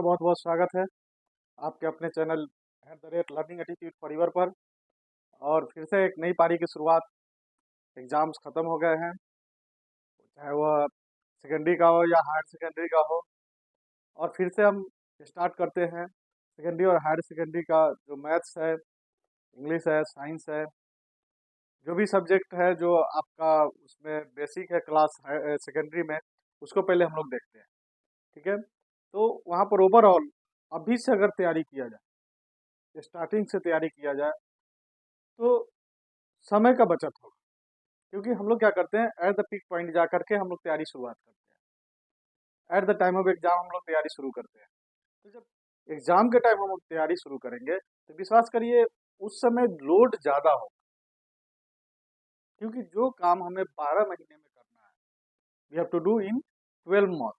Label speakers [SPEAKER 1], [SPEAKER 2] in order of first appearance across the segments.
[SPEAKER 1] बहुत बहुत स्वागत है आपके अपने चैनल लर्निंग एटीट्यूड फॉरएवर पर। और फिर से एक नई पारी की शुरुआत। एग्ज़ाम्स ख़त्म हो गए हैं, चाहे वह सेकेंडरी का हो या हायर सेकेंडरी का हो। और फिर से हम स्टार्ट करते हैं सेकेंडरी और हायर सेकेंडरी का जो मैथ्स है, इंग्लिश है, साइंस है, जो भी सब्जेक्ट है जो आपका उसमें बेसिक है क्लास सेकेंडरी में, उसको पहले हम लोग देखते हैं। ठीक है, तो वहाँ पर ओवरऑल अभी से अगर तैयारी किया जाए, स्टार्टिंग से तैयारी किया जाए, तो समय का बचत होगा। क्योंकि हम लोग क्या करते हैं, एट द पीक पॉइंट जा करके हम लोग तैयारी शुरुआत करते हैं। At the time of exam हम लोग तैयारी शुरू करते हैं। तो जब एग्जाम के टाइम हम लोग तैयारी शुरू करेंगे तो विश्वास करिए उस समय लोड ज़्यादा होगा। क्योंकि जो काम हमें 12 महीने में करना है, we have to do in 12 month,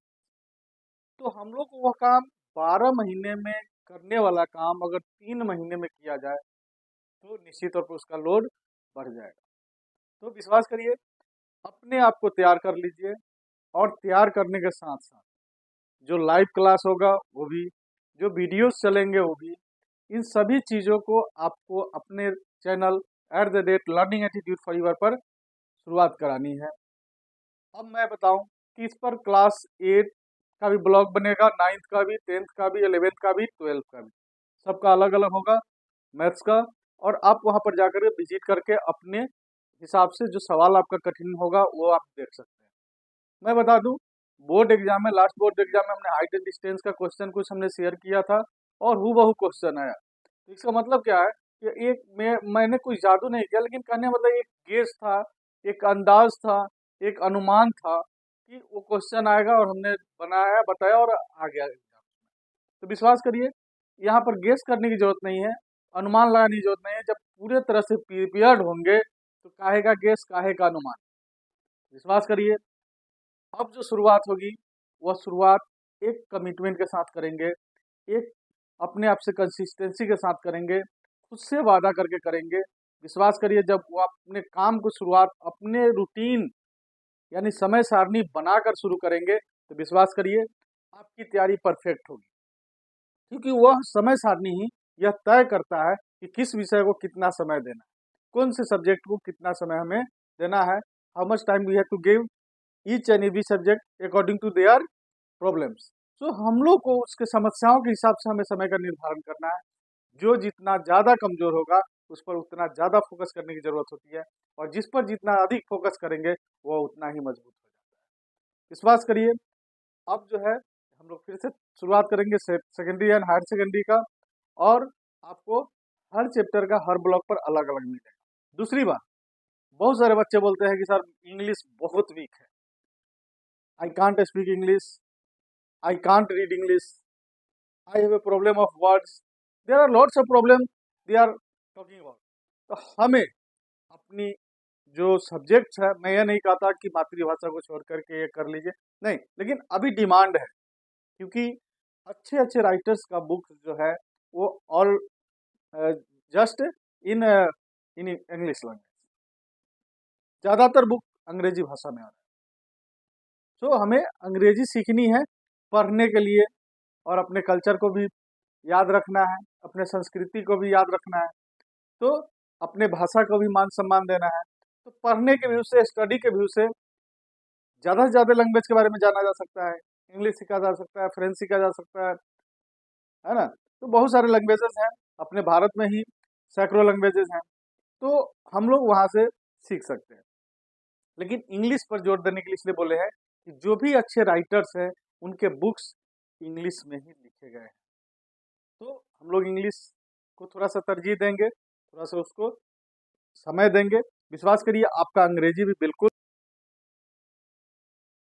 [SPEAKER 1] तो हम लोग को वह काम 12 महीने में करने वाला काम अगर 3 महीने में किया जाए तो निश्चित तौर पर उसका लोड बढ़ जाएगा। तो विश्वास करिए, अपने आप को तैयार कर लीजिए। और तैयार करने के साथ साथ जो लाइव क्लास होगा वो भी, जो वीडियोस चलेंगे वो भी, इन सभी चीज़ों को आपको अपने चैनल लर्निंग एटीट्यूड फॉरएवर पर शुरुआत करानी है। अब मैं बताऊं कि इस पर क्लास 8 का भी ब्लॉग बनेगा, 9th का भी, 10th का भी, 11th का भी, 12th का भी, सबका अलग अलग होगा मैथ्स का। और आप वहां पर जाकर विजिट करके अपने हिसाब से जो सवाल आपका कठिन होगा वो आप देख सकते हैं। मैं बता दूं, बोर्ड एग्जाम में, लास्ट बोर्ड एग्जाम में हमने हाइट एंड डिस्टेंस का क्वेश्चन कुछ हमने शेयर किया था और हूबहू क्वेश्चन आया। तो इसका मतलब क्या है कि एक मैंने कुछ जादू नहीं किया, लेकिन कहने का मतलब एक गेस था, एक अंदाज था, एक अनुमान था कि वो क्वेश्चन आएगा और हमने बनाया, बताया और आ गया एग्जाम में। तो विश्वास करिए, यहाँ पर गेस करने की जरूरत नहीं है, अनुमान लगाने की जरूरत नहीं है। जब पूरे तरह से प्रिपेयर्ड होंगे तो काहे का गेस, काहे का अनुमान। विश्वास करिए, अब जो शुरुआत होगी वह शुरुआत एक कमिटमेंट के साथ करेंगे, एक अपने आप से कंसिस्टेंसी के साथ करेंगे, खुद से वादा करके करेंगे। विश्वास करिए, जब वो अपने काम को शुरुआत अपने रूटीन यानी समय सारणी बनाकर शुरू करेंगे तो विश्वास करिए आपकी तैयारी परफेक्ट होगी। क्योंकि वह समय सारणी ही यह तय करता है कि किस विषय को कितना समय देना है, कौन से सब्जेक्ट को कितना समय हमें देना है, how much time we have to give each and every subject according to their problems. So हम लोग को उसके समस्याओं के हिसाब से हमें समय का निर्धारण करना है। जो जितना ज़्यादा कमजोर होगा उस पर उतना ज़्यादा फोकस करने की जरूरत होती है, और जिस पर जितना अधिक फोकस करेंगे वह उतना ही मजबूत हो जाता है। विश्वास करिए, अब जो है हम लोग फिर से शुरुआत करेंगे सेकेंडरी एंड हायर सेकेंडरी का, और आपको हर चैप्टर का हर ब्लॉक पर अलग अलग मिलेगा। दूसरी बात, बहुत सारे बच्चे बोलते हैं कि सर इंग्लिश बहुत वीक है, I can't speak English, I can't read English, I have a problem of words, there are lots of problem they are talking about. तो हमें अपनी जो सब्जेक्ट्स है, मैं ये नहीं कहता कि मातृभाषा को छोड़ करके ये कर लीजिए, नहीं, लेकिन अभी डिमांड है। क्योंकि अच्छे अच्छे राइटर्स का बुक जो है वो all just in in English language, ज़्यादातर बुक अंग्रेजी भाषा में आ रहा है। तो हमें अंग्रेजी सीखनी है पढ़ने के लिए, और अपने कल्चर को भी याद रखना है, अपने संस्कृति को भी याद रखना है, तो अपने भाषा को भी मान सम्मान देना है। तो पढ़ने के व्यू से, स्टडी के व्यू से ज़्यादा से ज़्यादा लैंग्वेज के बारे में जाना जा सकता है। इंग्लिश सीखा जा सकता है, फ्रेंच सीखा जा सकता है ना। तो बहुत सारे लैंग्वेजेस हैं अपने भारत में ही, सैकड़ों लैंग्वेजेस हैं, तो हम लोग वहाँ से सीख सकते हैं। लेकिन इंग्लिश पर जोर देने के लिए इसलिए बोले हैं कि जो भी अच्छे राइटर्स हैं उनके बुक्स इंग्लिश में ही लिखे गए हैं। तो हम लोग इंग्लिश को थोड़ा सा तरजीह देंगे, थोड़ा सा उसको समय देंगे। विश्वास करिए, आपका अंग्रेजी भी बिल्कुल